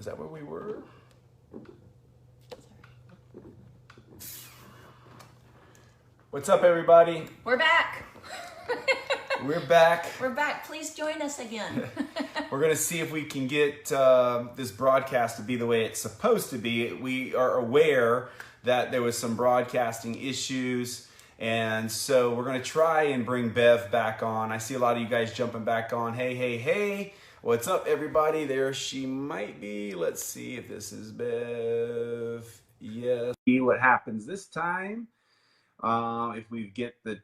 Was that where we were? What's up, everybody? We're back. We're back. We're back. Please join us again. We're going to see if we can get this broadcast to be the way it's supposed to be. We are aware that there was some broadcasting issues, and so we're going to try and bring Bev back on. I see a lot of you guys jumping back on. Hey, hey, hey. What's up, everybody? There she might be. Let's see if this is Bev. Yes. See what happens this time. If we get the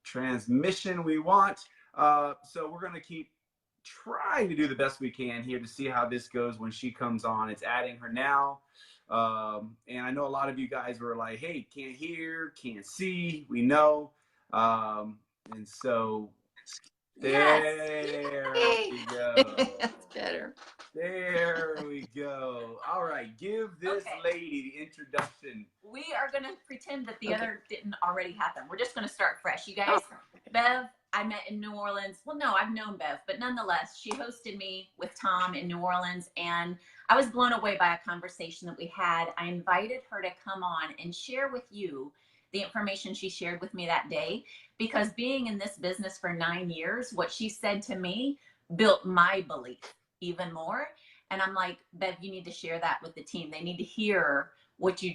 transmission we want. So we're going to keep trying to do the best we can here to see how this goes when she comes on. It's adding her now. And I know a lot of you guys were like, hey, can't hear, can't see. We know. And so there we go. That's better. There we go. All right, give this lady the introduction. We are going to pretend that the other didn't already happen. We're just going to start fresh. You guys, Bev, I met in New Orleans. Well, no, I've known Bev, but nonetheless, she hosted me with Tom in New Orleans, and I was blown away by a conversation that we had. I invited her to come on and share with you the information she shared with me that day, because being in this business for 9 years, what she said to me built my belief even more. And I'm like, Bev, you need to share that with the team. They need to hear what you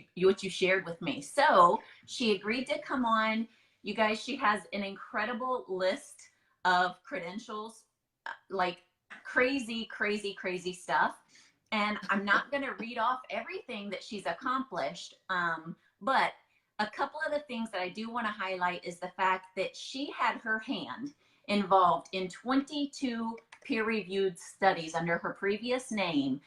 shared with me. So she agreed to come on. You guys, she has an incredible list of credentials, like crazy, crazy, crazy stuff. And I'm not going to read off everything that she's accomplished, but a couple of the things that I do want to highlight is the fact that she had her hand involved in 22 peer-reviewed studies under her previous name.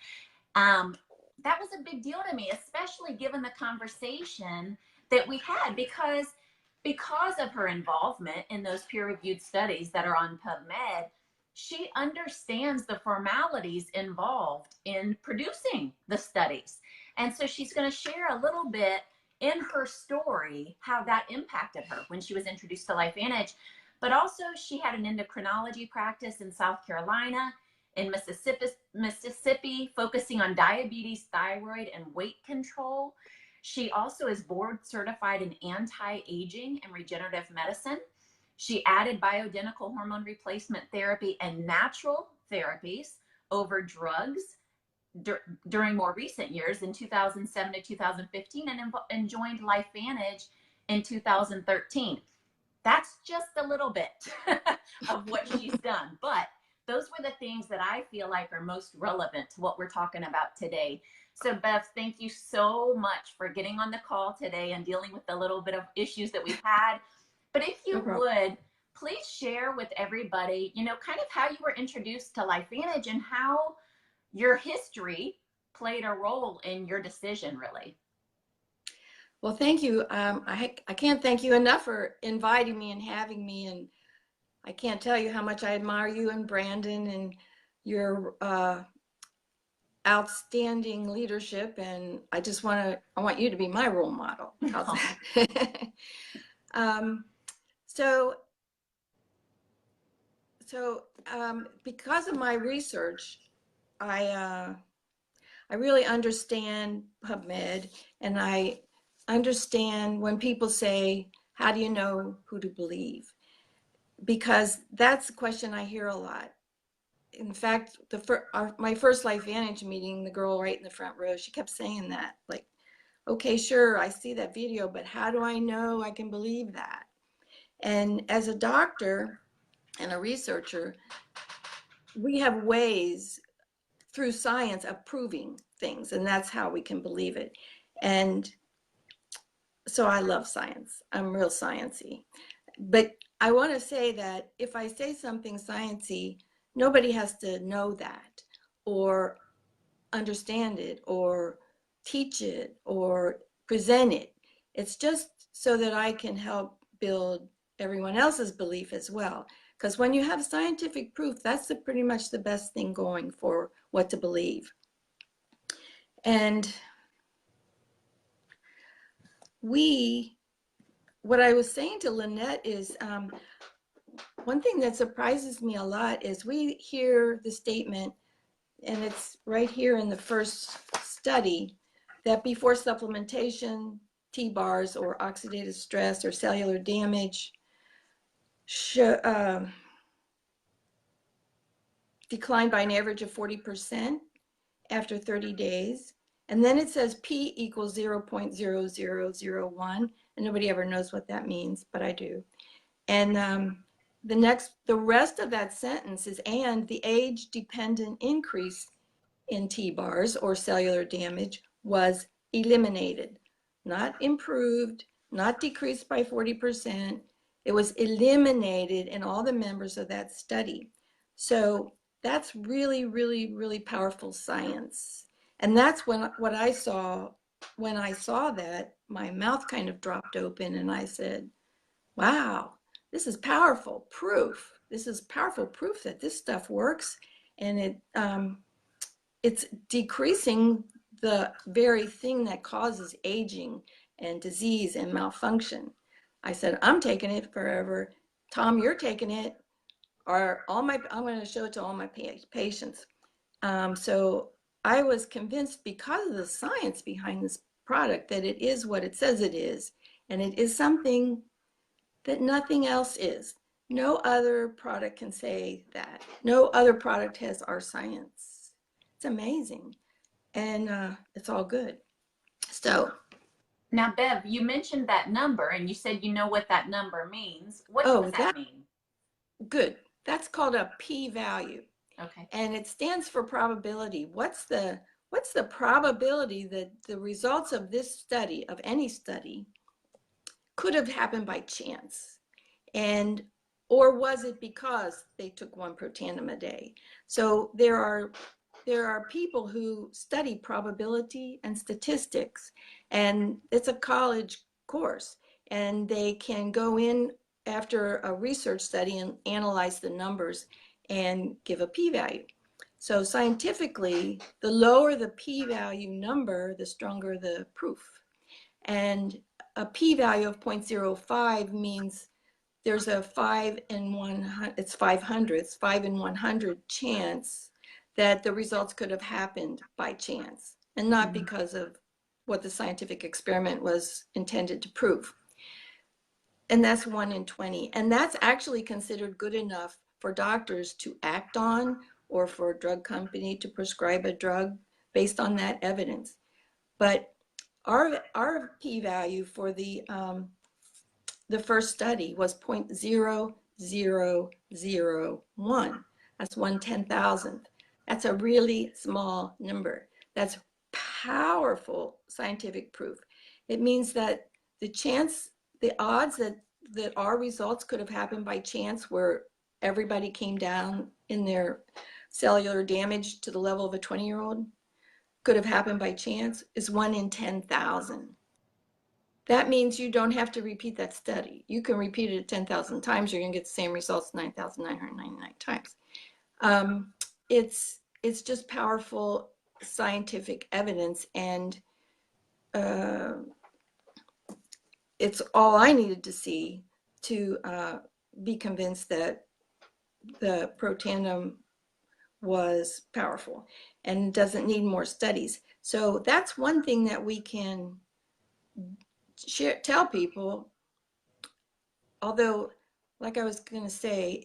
That was a big deal to me, especially given the conversation that we had, because of her involvement in those peer-reviewed studies that are on PubMed. She understands the formalities involved in producing the studies. And so she's going to share a little bit in her story how that impacted her when she was introduced to LifeVantage. But also, she had an endocrinology practice in South Carolina, in Mississippi, focusing on diabetes, thyroid, and weight control. She also is board certified in anti-aging and regenerative medicine. She added bioidentical hormone replacement therapy and natural therapies over drugs during more recent years in 2007 to 2015, and joined LifeVantage in 2013. That's just a little bit of what she's done. But those were the things that I feel like are most relevant to what we're talking about today. So Bev, thank you so much for getting on the call today and dealing with the little bit of issues that we've had. But if you would, please share with everybody, kind of how you were introduced to LifeVantage and how your history played a role in your decision, really. Well, thank you. I can't thank you enough for inviting me and having me. And I can't tell you how much I admire you and Brandon and your outstanding leadership. And I want you to be my role model. So because of my research, I really understand PubMed, and I understand when people say, how do you know who to believe? Because that's a question I hear a lot. In fact, my first LifeVantage meeting, the girl right in the front row, she kept saying that, like, okay, sure, I see that video, but how do I know I can believe that? And as a doctor and a researcher, we have ways through science of proving things, and that's how we can believe it. And so I love science. I'm real sciencey. But I want to say that if I say something sciencey, nobody has to know that or understand it or teach it or present it. It's just so that I can help build everyone else's belief as well. Because when you have scientific proof, that's pretty much the best thing going for what to believe. And what I was saying to Lynette is, one thing that surprises me a lot is we hear the statement, and it's right here in the first study, that before supplementation, T-bars or oxidative stress or cellular damage declined by an average of 40% after 30 days. And then it says P equals 0.0001, and nobody ever knows what that means, but I do. And the rest of that sentence is, and the age-dependent increase in T-bars or cellular damage was eliminated, not improved, not decreased by 40%. It was eliminated in all the members of that study. So that's really, really, really powerful science. And that's what I saw when I saw that. My mouth kind of dropped open and I said, wow, this is powerful proof. This is powerful proof that this stuff works, and it's decreasing the very thing that causes aging and disease and malfunction. I said, I'm taking it forever. Tom, you're taking it. I'm going to show it to all my patients. So I was convinced, because of the science behind this product, that it is what it says it is, and it is something that nothing else is. No other product can say that. No other product has our science. It's amazing. And it's all good. So now, Bev, you mentioned that number and you said you know what that number means. What does that mean? Good. That's called a p-value. Okay. And it stands for probability. What's the probability that the results of this study, of any study, could have happened by chance? Or was it because they took one Protandim a day? So there are people who study probability and statistics, and it's a college course, and they can go in after a research study and analyze the numbers and give a p-value. So scientifically, the lower the p-value number, the stronger the proof. And a p-value of 0.05 means there's a 5 in 100, it's 5 in 100 chance that the results could have happened by chance and not because of what the scientific experiment was intended to prove. And that's 1 in 20. And that's actually considered good enough for doctors to act on, or for a drug company to prescribe a drug based on that evidence. But our p-value for the first study was 0.0001. That's 1/10,000th. That's a really small number. That's powerful scientific proof. It means that the odds that our results could have happened by chance, where everybody came down in their cellular damage to the level of a 20-year-old, could have happened by chance, is 1 in 10,000. That means you don't have to repeat that study. You can repeat it 10,000 times, you're going to get the same results 9,999 times. It's just powerful scientific evidence, and it's all I needed to see to be convinced that the Protandim was powerful and doesn't need more studies. So that's one thing that we can tell people. Although, like I was going to say,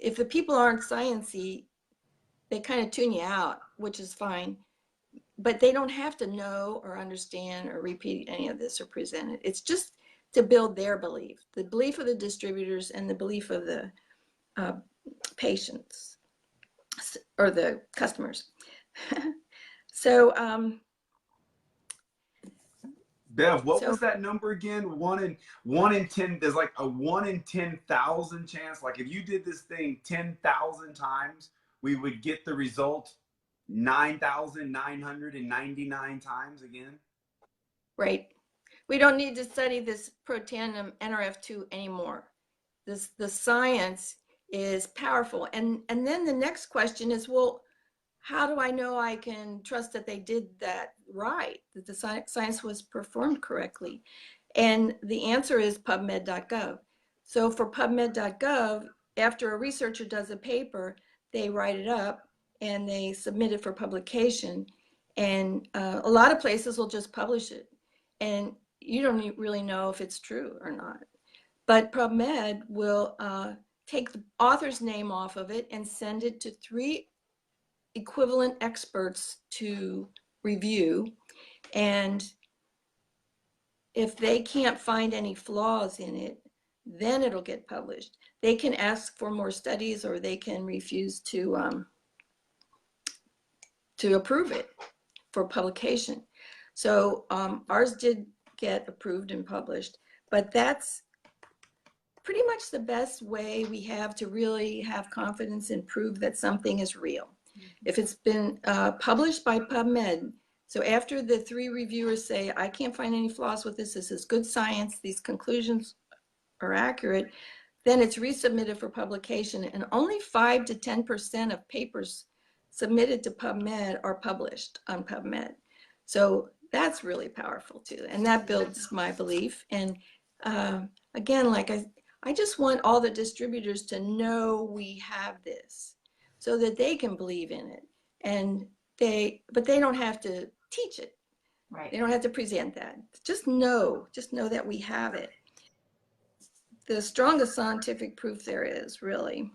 if the people aren't sciencey, they kind of tune you out, which is fine. But they don't have to know or understand or repeat any of this or present it. It's just to build their belief, the belief of the distributors and the belief of the patients or the customers. So Bev, what was that number again? 1 in 10. There's like a 1 in 10,000 chance. Like if you did this thing 10,000 times, we would get the result 9,999 times again. Right. We don't need to study this Protandim Nrf2 anymore. The science is powerful. And then the next question is, well, how do I know I can trust that they did that right, that the science was performed correctly? And the answer is PubMed.gov. So for PubMed.gov, after a researcher does a paper, they write it up and they submit it for publication. And a lot of places will just publish it. And you don't really know if it's true or not. But PubMed will take the author's name off of it and send it to 3 equivalent experts to review. And if they can't find any flaws in it, then it'll get published. They can ask for more studies, or they can refuse to approve it for publication. So ours did get approved and published, but that's pretty much the best way we have to really have confidence and prove that something is real. If it's been published by PubMed, so after the 3 reviewers say, I can't find any flaws with this, this is good science, these conclusions are accurate, then it's resubmitted for publication, and only 5 to 10% of papers submitted to PubMed are published on PubMed. So that's really powerful too, and that builds my belief. And again, like I just want all the distributors to know we have this so that they can believe in it. But they don't have to teach it. Right. They don't have to present that. Just know that we have it. The strongest scientific proof there is, really.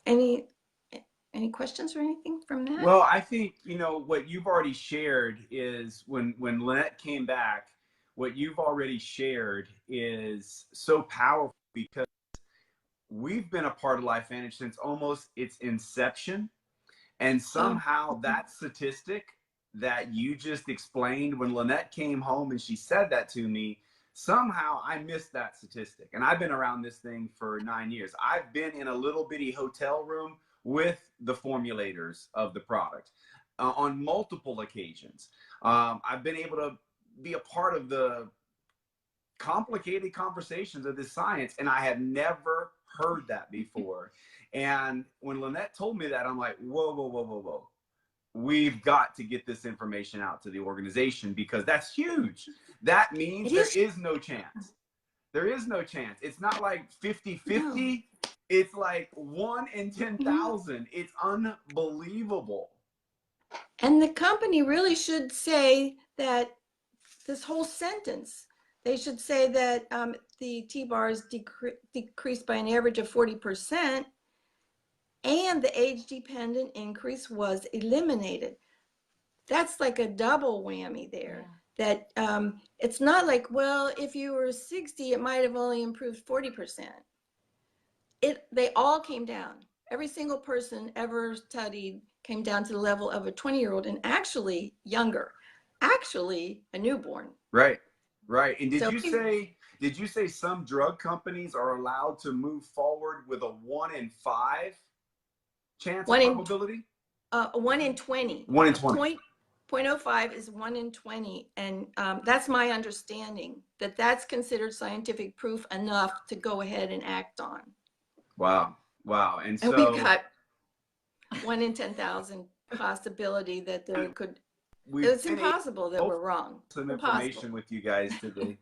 Any questions or anything from that? Well, I think, you know, what you've already shared is when Lynette came back, what you've already shared is so powerful, because we've been a part of LifeVantage since almost its inception. And somehow that statistic that you just explained, when Lynette came home and she said that to me, somehow I missed that statistic. And I've been around this thing for 9 years. I've been in a little bitty hotel room with the formulators of the product on multiple occasions. I've been able to be a part of the complicated conversations of this science, and I had never heard that before. And when Lynette told me that, I'm like, whoa, whoa, whoa, whoa, whoa. We've got to get this information out to the organization, because that's huge. That means there is no chance. There is no chance. It's not like 50-50. No. It's like 1 in 10,000. It's unbelievable. And the company really should say that this whole sentence, they should say that the T-bars decreased by an average of 40%, and the age-dependent increase was eliminated. That's like a double whammy there. Yeah. That it's not like, well, if you were 60, it might have only improved 40%. They all came down. Every single person ever studied came down to the level of a 20-year-old, and actually younger, actually a newborn. Right, right. And did you say some drug companies are allowed to move forward with a 1 in 5 chance probability? 1 in 20. 1 in 20. 0.05 is 1 in 20, and that's my understanding, that that's considered scientific proof enough to go ahead and act on. Wow, wow. And so we've got 1 in 10,000 possibility that there could. It's impossible that we're wrong. Some information with you guys today.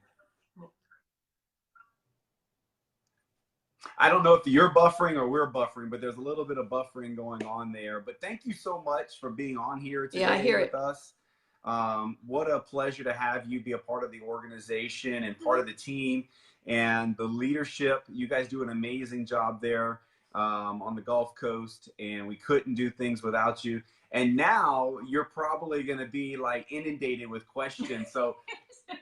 I don't know if you're buffering or we're buffering, but there's a little bit of buffering going on there. But thank you so much for being on here today with us. What a pleasure to have you be a part of the organization and part of the team and the leadership. You guys do an amazing job there on the Gulf Coast, and we couldn't do things without you. And now you're probably going to be like inundated with questions. So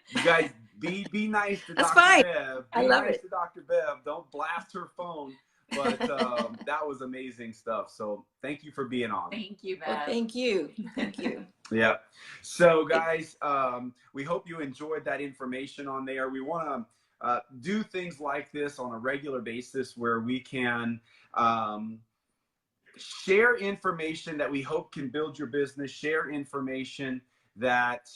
you guys be nice to Dr. Bev. I love it. To Dr. Bev. Don't blast her phone. But that was amazing stuff. So thank you for being on. Thank you, Bev. Well, thank you. Thank you. Yeah. So guys, we hope you enjoyed that information on there. We want to do things like this on a regular basis where we can share information that we hope can build your business, share information that,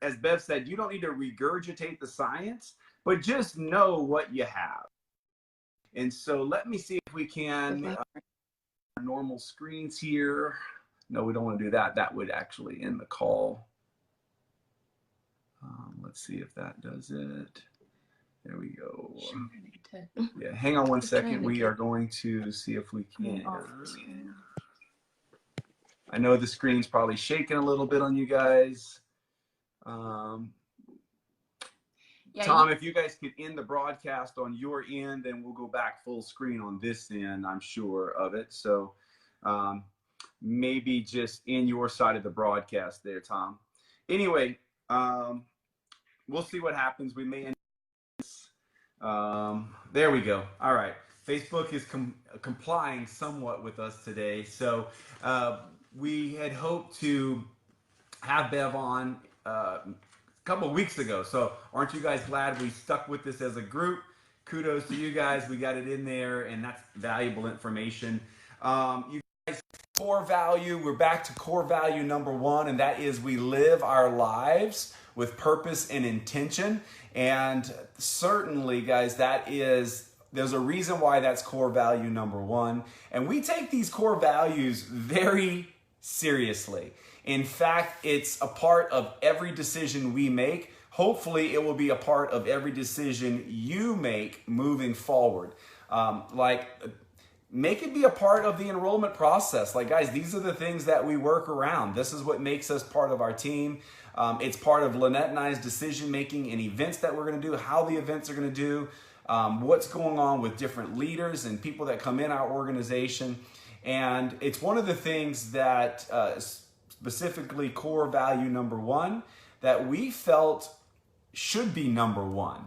as Bev said, you don't need to regurgitate the science, but just know what you have. And so let me see if we can, normal screens here. No, we don't want to do that. That would actually end the call. Let's see if that does it. There we go. Sure, I need to. Yeah, hang on one second. trying to We get- are going to see if we can. Off the screen. I know the screen's probably shaking a little bit on you guys. Yeah, Tom, if you guys could end the broadcast on your end, then we'll go back full screen on this end, I'm sure of it. So maybe just in your side of the broadcast there, Tom. Anyway, we'll see what happens. We may end this. There we go. All right. Facebook is complying somewhat with us today. So we had hoped to have Bev on a couple of weeks ago. So aren't you guys glad we stuck with this as a group? Kudos to you guys. We got it in there, and that's valuable information. You guys, core value, we're back to core value number 1, and that is we live our lives with purpose and intention. And certainly, guys, there's a reason why that's core value number 1. And we take these core values very seriously. In fact, it's a part of every decision we make. Hopefully, it will be a part of every decision you make moving forward. Make it be a part of the enrollment process. Like, guys, these are the things that we work around. This is what makes us part of our team. It's part of Lynette and I's decision making and events that we're going to do, how the events are going to do, what's going on with different leaders and people that come in our organization. And it's one of the things that specifically core value number 1 that we felt should be number 1.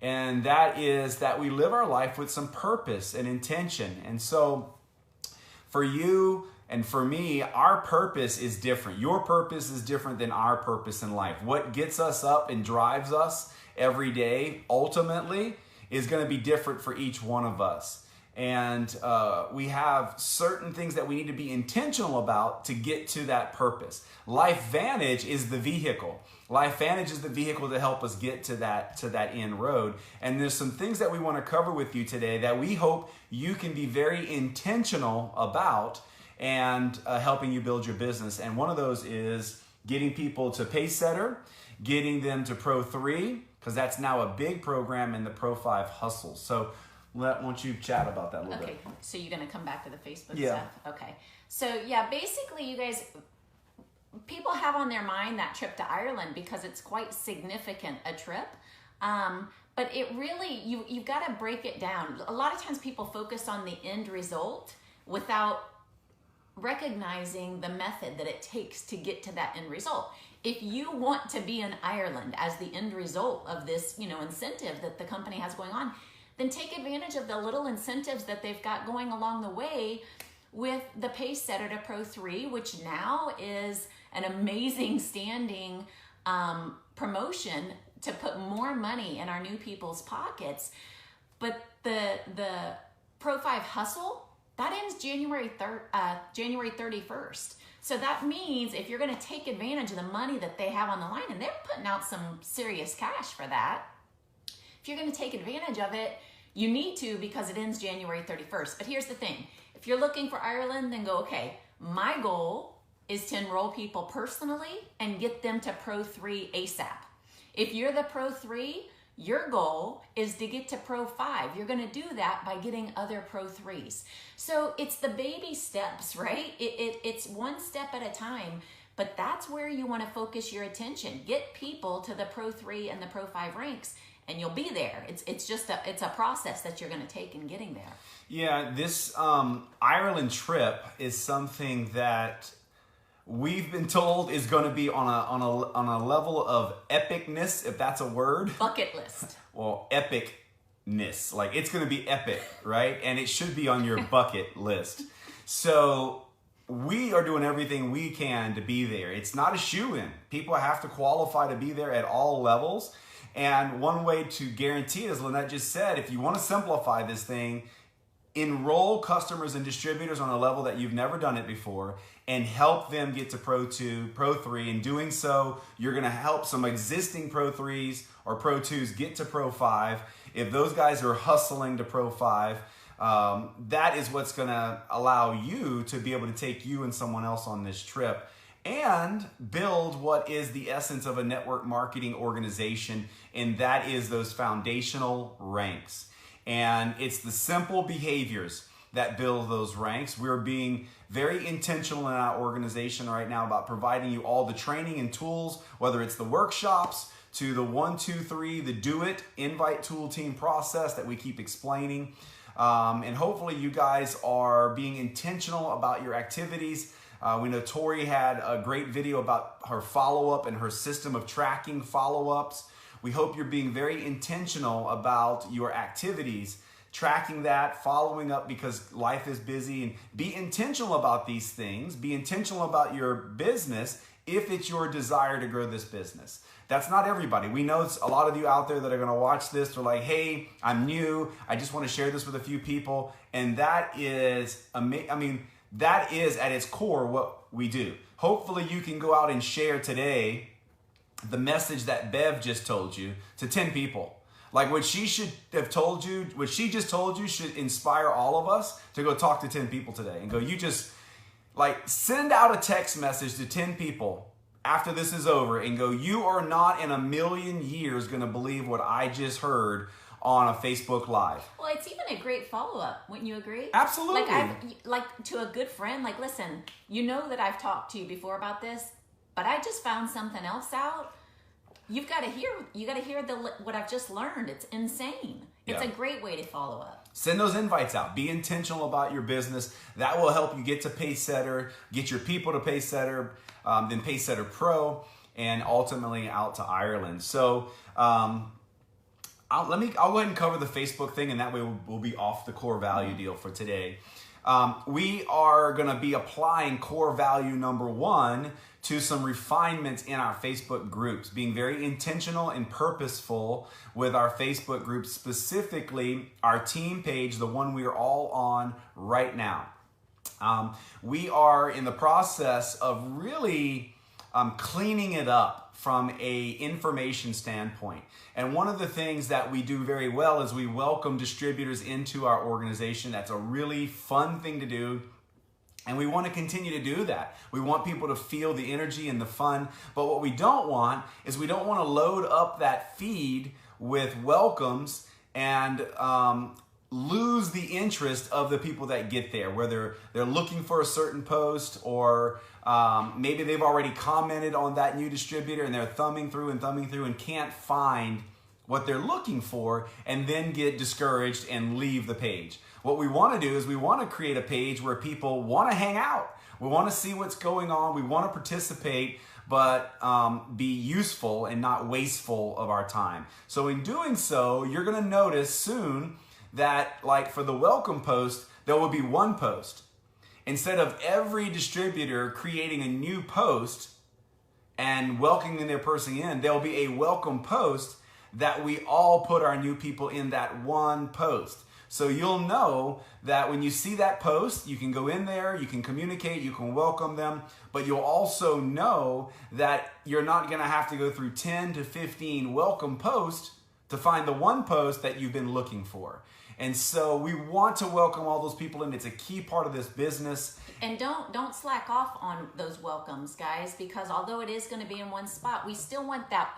And that is that we live our life with some purpose and intention. And so for you and for me, our purpose is different. Your purpose is different than our purpose in life. What gets us up and drives us every day ultimately is going to be different for each one of us. And we have certain things that we need to be intentional about to get to that purpose. LifeVantage is the vehicle. LifeVantage is the vehicle to help us get to that end road. And there's some things that we want to cover with you today that we hope you can be very intentional about and helping you build your business. And one of those is getting people to Pacesetter, getting them to Pro 3, because that's now a big program in the Pro 5 hustle. So why don't you chat about that a little bit? Okay, so you're going to come back to the Facebook Yeah. stuff? Okay. So, yeah, basically, you guys, people have on their mind that trip to Ireland because it's quite significant a trip. But it really, you've got to break it down. A lot of times people focus on the end result without recognizing the method that it takes to get to that end result. If you want to be in Ireland as the end result of this, incentive that the company has going on, then take advantage of the little incentives that they've got going along the way with the Pacesetter to Pro 3, which now is an amazing standing promotion to put more money in our new people's pockets. But the Pro 5 hustle, that ends January 31st. So that means if you're going to take advantage of the money that they have on the line, and they're putting out some serious cash for that, if you're going to take advantage of it, you need to, because it ends January 31st. But here's the thing. If you're looking for Ireland, then go, okay, my goal is to enroll people personally and get them to Pro 3 ASAP. If you're the Pro 3, your goal is to get to Pro 5. You're going to do that by getting other Pro 3s. So it's the baby steps, right? It's one step at a time, but that's where you want to focus your attention. Get people to the Pro 3 and the Pro 5 ranks, and you'll be there. It's a process that you're going to take in getting there. Yeah, this Ireland trip is something that we've been told is going to be on a level of epicness, if that's a word. Bucket list. Well, epicness, like it's going to be epic, right? And it should be on your bucket list. So we are doing everything we can to be there. It's not a shoo-in. People have to qualify to be there at all levels. And one way to guarantee it, as Lynette just said, if you want to simplify this thing, enroll customers and distributors on a level that you've never done it before and help them get to Pro 2, Pro 3. In doing so, you're going to help some existing Pro 3s or Pro 2s get to Pro 5. If those guys are hustling to Pro 5, that is what's going to allow you to be able to take you and someone else on this trip. and build what is the essence of a network marketing organization, and that is those foundational ranks. And it's the simple behaviors that build those ranks. We're being very intentional in our organization right now about providing you all the training and tools, whether it's the workshops to the 1, 2, 3, the do it, invite tool team process that we keep explaining. And hopefully you guys are being intentional about your activities. We know Tori had a great video about her follow-up and her system of tracking follow-ups. We hope you're being very intentional about your activities, tracking that, following up because life is busy, and be intentional about these things. Be intentional about your business if it's your desire to grow this business. That's not everybody. We know a lot of you out there that are going to watch this. They're like, hey, I'm new. I just want to share this with a few people. And that is, that is at its core what we do. Hopefully you can go out and share today the message that Bev just told you to 10 people. Like what she should have told you, what she just told you should inspire all of us to go talk to 10 people today and go, you just like send out a text message to 10 people after this is over and go, you are not in a million years going to believe what I just heard on a Facebook Live. Well, it's even a great follow-up. Wouldn't you agree? Absolutely. Like to a good friend, like, listen, you know that I've talked to you before about this, but I just found something else out. You got to hear what I've just learned. It's insane. It's a great way to follow up. Send those invites out. Be intentional about your business. That will help you get to Pacesetter, get your people to Pacesetter, then Pacesetter Pro, and ultimately out to Ireland. So I'll go ahead and cover the Facebook thing, and that way we'll be off the core value deal for today. We are going to be applying core value number 1 to some refinements in our Facebook groups, being very intentional and purposeful with our Facebook groups, specifically our team page, the one we are all on right now. We are in the process of really cleaning it up from a information standpoint. And one of the things that we do very well is we welcome distributors into our organization. That's a really fun thing to do. And we want to continue to do that. We want people to feel the energy and the fun. But what we don't want is we don't want to load up that feed with welcomes and lose the interest of the people that get there, whether they're looking for a certain post or maybe they've already commented on that new distributor and they're thumbing through and can't find what they're looking for and then get discouraged and leave the page. What we want to do is we want to create a page where people want to hang out. We want to see what's going on. We want to participate, but be useful and not wasteful of our time. So in doing so, you're going to notice soon that, like for the welcome post, there will be one post. Instead of every distributor creating a new post and welcoming their person in, there'll be a welcome post that we all put our new people in that one post. So you'll know that when you see that post, you can go in there, you can communicate, you can welcome them, but you'll also know that you're not going to have to go through 10 to 15 welcome posts to find the one post that you've been looking for. And so we want to welcome all those people in. It's a key part of this business. And don't slack off on those welcomes, guys, because although it is going to be in one spot, we still want that.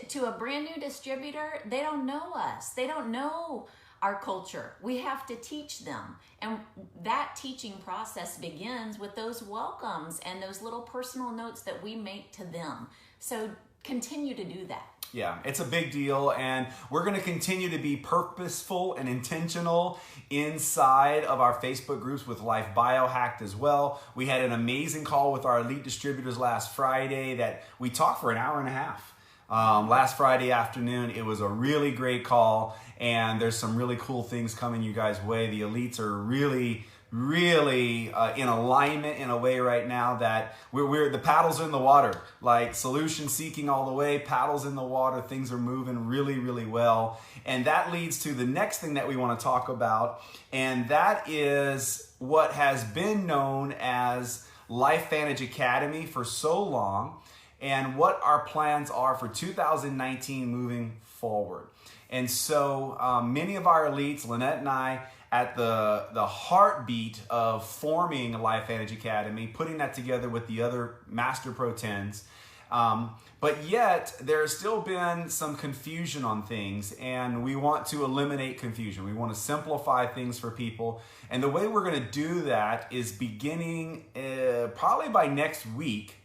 To a brand new distributor, they don't know us. They don't know our culture. We have to teach them. And that teaching process begins with those welcomes and those little personal notes that we make to them. So continue to do that. Yeah, it's a big deal, and we're going to continue to be purposeful and intentional inside of our Facebook groups with Life Biohacked as well. We had an amazing call with our elite distributors last Friday that we talked for an hour and a half. Last Friday afternoon, it was a really great call, and there's some really cool things coming you guys' way. The elites are really in alignment in a way right now that we're the paddles are in the water, like solution seeking all the way, paddles in the water. Things are moving really well, and that leads to the next thing that we want to talk about, and that is what has been known as LifeVantage Academy for so long, and what our plans are for 2019 moving forward. And so many of our elites, Lynette and I, at the heartbeat of forming Life Vantage Academy, putting that together with the other Master Protends. But yet, there's still been some confusion on things, and we want to eliminate confusion. We want to simplify things for people. And the way we're going to do that is beginning probably by next week,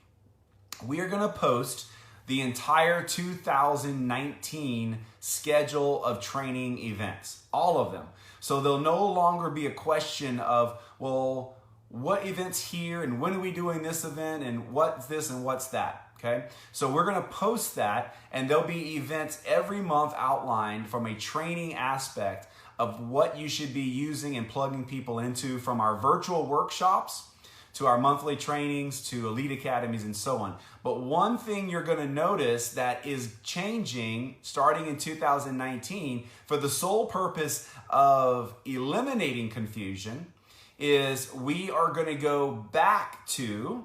we are going to post the entire 2019 schedule of training events, all of them. So there'll no longer be a question of, well, what event's here and when are we doing this event and what's this and what's that, okay? So we're gonna post that, and there'll be events every month outlined from a training aspect of what you should be using and plugging people into, from our virtual workshops to our monthly trainings, to elite academies, and so on. But one thing you're gonna notice that is changing starting in 2019 for the sole purpose of eliminating confusion is we are gonna go back to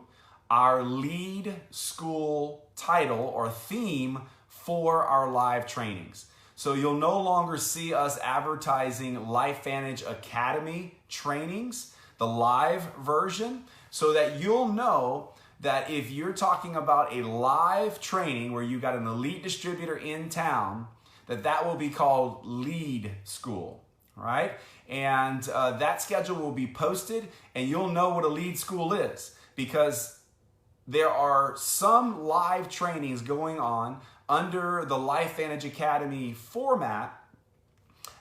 our lead school title or theme for our live trainings. So you'll no longer see us advertising Life Vantage Academy trainings, the live version, so that you'll know that if you're talking about a live training where you got an elite distributor in town, that will be called Lead School, right? And that schedule will be posted, and you'll know what a lead school is, because there are some live trainings going on under the Life Vantage Academy format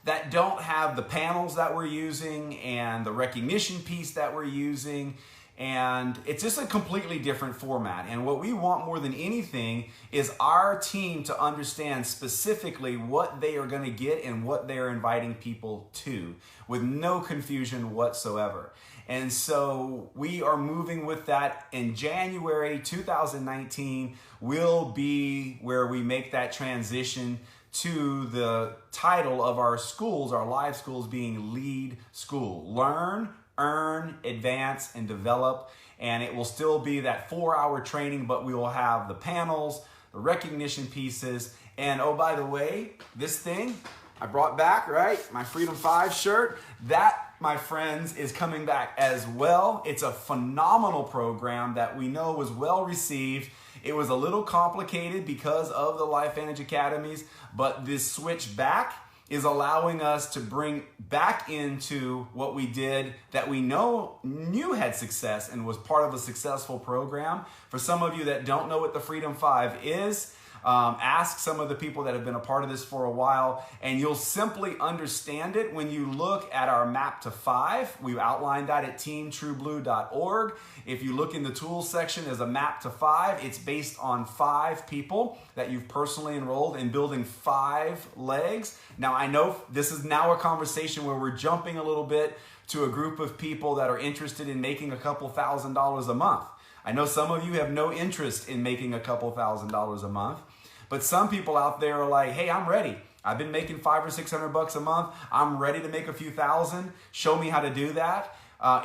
that don't have the panels that we're using and the recognition piece that we're using. And it's just a completely different format. And what we want more than anything is our team to understand specifically what they are going to get and what they are inviting people to, with no confusion whatsoever. And so we are moving with that. In January 2019 will be where we make that transition to the title of our schools, our live schools, being Lead School. Learn, earn, advance, and develop. And it will still be that 4-hour training, but we will have the panels, the recognition pieces. And oh, by the way, this thing I brought back, right? My Freedom 5 shirt. That, my friends, is coming back as well. It's a phenomenal program that we know was well received. It was a little complicated because of the Life Vantage Academies, but this switch back is allowing us to bring back into what we did that we knew had success and was part of a successful program. For some of you that don't know what the Freedom 5 is, ask some of the people that have been a part of this for a while, and you'll simply understand it when you look at our map to 5. We've outlined that at teamtrueblue.org. If you look in the tools section, there's a map to 5. It's based on 5 people that you've personally enrolled in building 5 legs. Now, I know this is now a conversation where we're jumping a little bit to a group of people that are interested in making a couple $1,000s a month. I know some of you have no interest in making a couple $1,000s a month, but some people out there are like, hey, I'm ready. I've been making $500 or $600 a month. I'm ready to make a few thousand. Show me how to do that.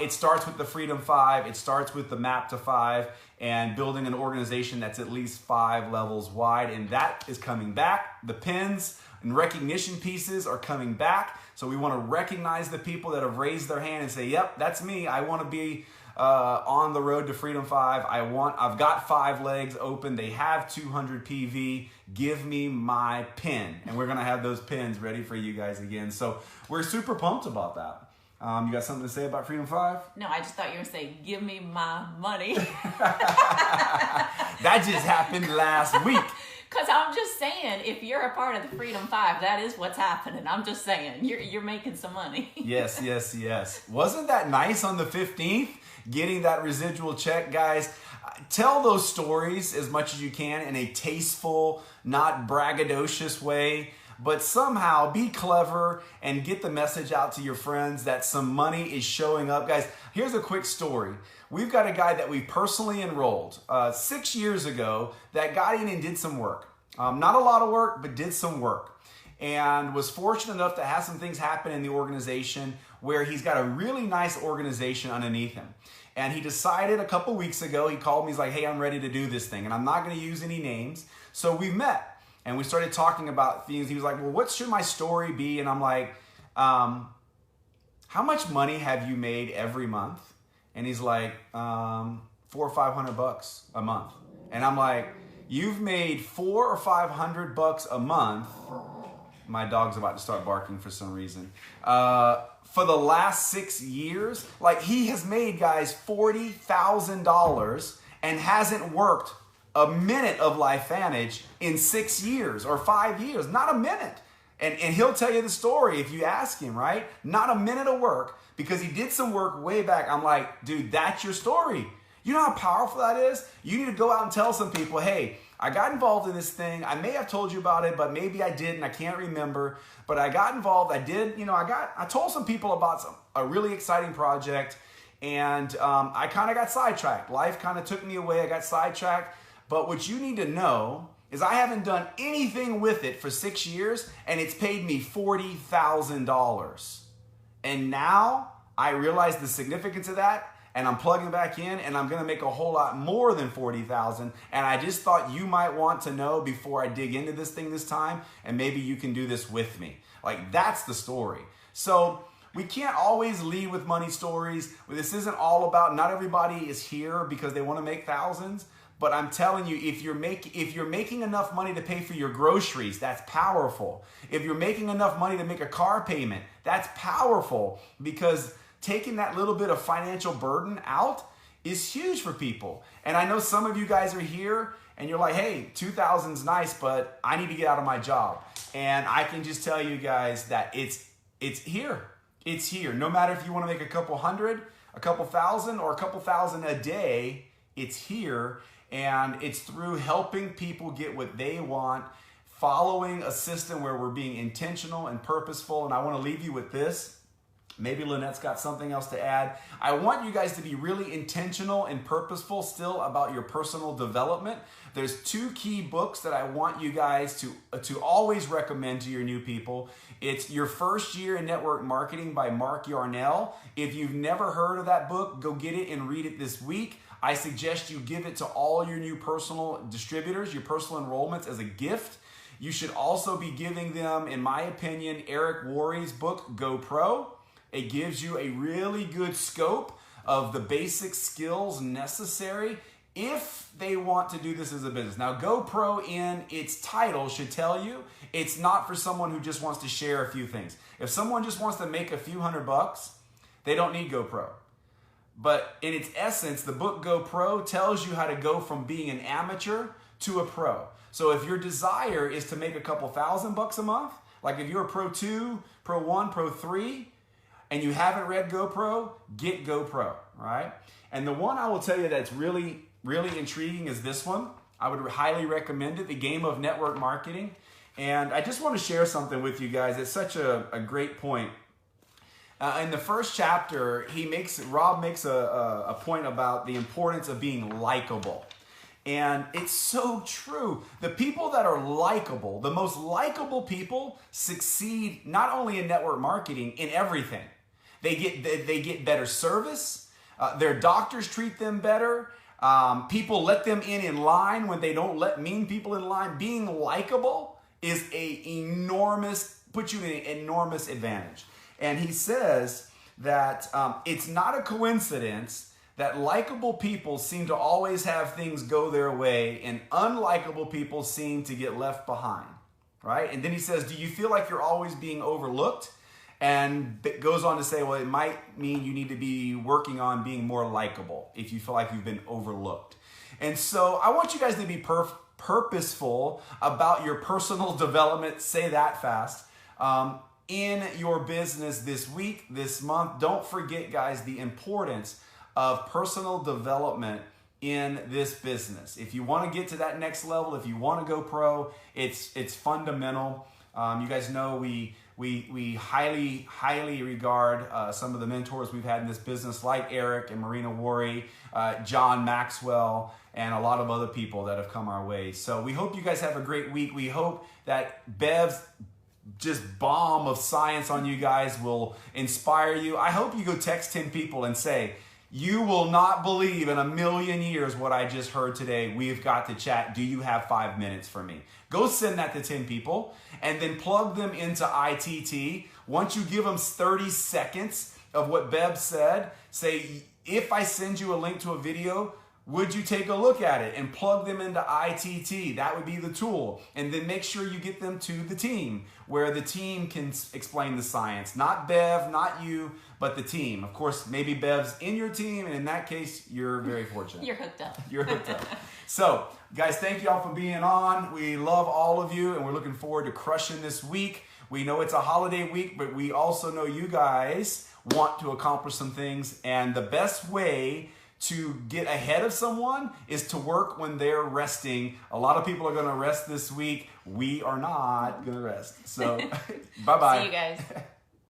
It starts with the Freedom 5. It starts with the map to 5 and building an organization that's at least 5 levels wide. And that is coming back. The pins and recognition pieces are coming back. So we want to recognize the people that have raised their hand and say, yep, that's me. I want to be on the road to Freedom 5. I've got 5 legs open. They have 200 PV. Give me my pin. And we're going to have those pins ready for you guys again. So we're super pumped about that. You got something to say about Freedom 5? No, I just thought you were saying, give me my money. That just happened last week. Because I'm just saying, if you're a part of the Freedom 5, that is what's happening. I'm just saying, you're making some money. Yes, yes, yes. Wasn't that nice on the 15th? Getting that residual check, guys. Tell those stories as much as you can in a tasteful, not braggadocious way, but somehow be clever and get the message out to your friends that some money is showing up. Guys, here's a quick story. We've got a guy that we personally enrolled 6 years ago that got in and did some work. Not a lot of work, but did some work. And was fortunate enough to have some things happen in the organization where he's got a really nice organization underneath him. And he decided a couple weeks ago, he called me, he's like, hey, I'm ready to do this thing. And I'm not going to use any names. So we met and we started talking about things. He was like, well, what should my story be? And I'm like, how how much money have you made every month? And he's like, $400 or $500 a month. And I'm like, you've made $400 or $500 a month. My dog's about to start barking for some reason. For the last 6 years, like he has made, guys, $40,000 and hasn't worked a minute of LifeVantage in 6 years or 5 years, not a minute. And he'll tell you the story if you ask him, right? Not a minute of work because he did some work way back. I'm like, dude, that's your story. You know how powerful that is? You need to go out and tell some people, hey, I got involved in this thing. I may have told you about it, but maybe I didn't. I can't remember. But I got involved. I did, I told some people about a really exciting project, and I kind of got sidetracked. Life kind of took me away. I got sidetracked. But what you need to know is I haven't done anything with it for 6 years, and it's paid me $40,000. And now I realize the significance of that, and I'm plugging back in, and I'm gonna make a whole lot more than $40,000. And I just thought you might want to know before I dig into this thing this time, and maybe you can do this with me. Like, that's the story. So we can't always lead with money stories. This isn't all about, not everybody is here because they wanna make thousands. But I'm telling you, if you're making enough money to pay for your groceries, that's powerful. If you're making enough money to make a car payment, that's powerful, because taking that little bit of financial burden out is huge for people. And I know some of you guys are here and you're like, hey, 2,000's nice, but I need to get out of my job. And I can just tell you guys that it's here. It's here. No matter if you want to make a couple hundred, a couple thousand, or a couple thousand a day, it's here. And it's through helping people get what they want, following a system where we're being intentional and purposeful. And I want to leave you with this. Maybe Lynette's got something else to add. I want you guys to be really intentional and purposeful still about your personal development. There's 2 key books that I want you guys to always recommend to your new people. It's Your First Year in Network Marketing by Mark Yarnell. If you've never heard of that book, go get it and read it this week. I suggest you give it to all your new personal distributors, your personal enrollments, as a gift. You should also be giving them, in my opinion, Eric Worre's book, Go Pro. It gives you a really good scope of the basic skills necessary if they want to do this as a business. Now, Go Pro in its title should tell you it's not for someone who just wants to share a few things. If someone just wants to make a few $100, they don't need Go Pro. But in its essence, the book Go Pro tells you how to go from being an amateur to a pro. So if your desire is to make a couple $1,000 a month, like if you're a Pro 2, Pro 1, Pro 3, and you haven't read Go Pro, get Go Pro, right? And the one I will tell you that's really, really intriguing is this one. I would highly recommend it, The Game of Network Marketing. And I just want to share something with you guys. It's such a great point. In the first chapter, Rob makes a point about the importance of being likable. And it's so true. The people that are likable, the most likable people, succeed not only in network marketing, in everything. They get better service. Their doctors treat them better. People let them in line when they don't let mean people in line. Being likable puts you in an enormous advantage. And he says that it's not a coincidence that likable people seem to always have things go their way and unlikable people seem to get left behind, right? And then he says, do you feel like you're always being overlooked? And it goes on to say, well, it might mean you need to be working on being more likable if you feel like you've been overlooked. And so I want you guys to be purposeful about your personal development, say that fast, in your business this week, this month. Don't forget, guys, the importance of personal development in this business. If you want to get to that next level, if you want to go pro, it's fundamental. You guys know we highly regard some of the mentors we've had in this business, like Eric and Marina Worre, John Maxwell, and a lot of other people that have come our way. So we hope you guys have a great week. We hope that Bev's just bomb of science on you guys will inspire you. I hope you go text 10 people and say, you will not believe in a million years what I just heard today. We've got to chat. Do you have 5 minutes for me? Go send that to 10 people and then plug them into ITT. Once you give them 30 seconds of what Bev said. Say, if I send you a link to a video, would you take a look at it and plug them into ITT? That would be the tool. And then make sure you get them to the team, where the team can explain the science. Not Bev, not you, but the team. Of course, maybe Bev's in your team, and in that case, you're very fortunate. You're hooked up. You're hooked up. So, guys, thank you all for being on. We love all of you, and we're looking forward to crushing this week. We know it's a holiday week, but we also know you guys want to accomplish some things, and the best way to get ahead of someone is to work when they're resting. A lot of people are going to rest this week. We are not going to rest. So, bye-bye. See you guys.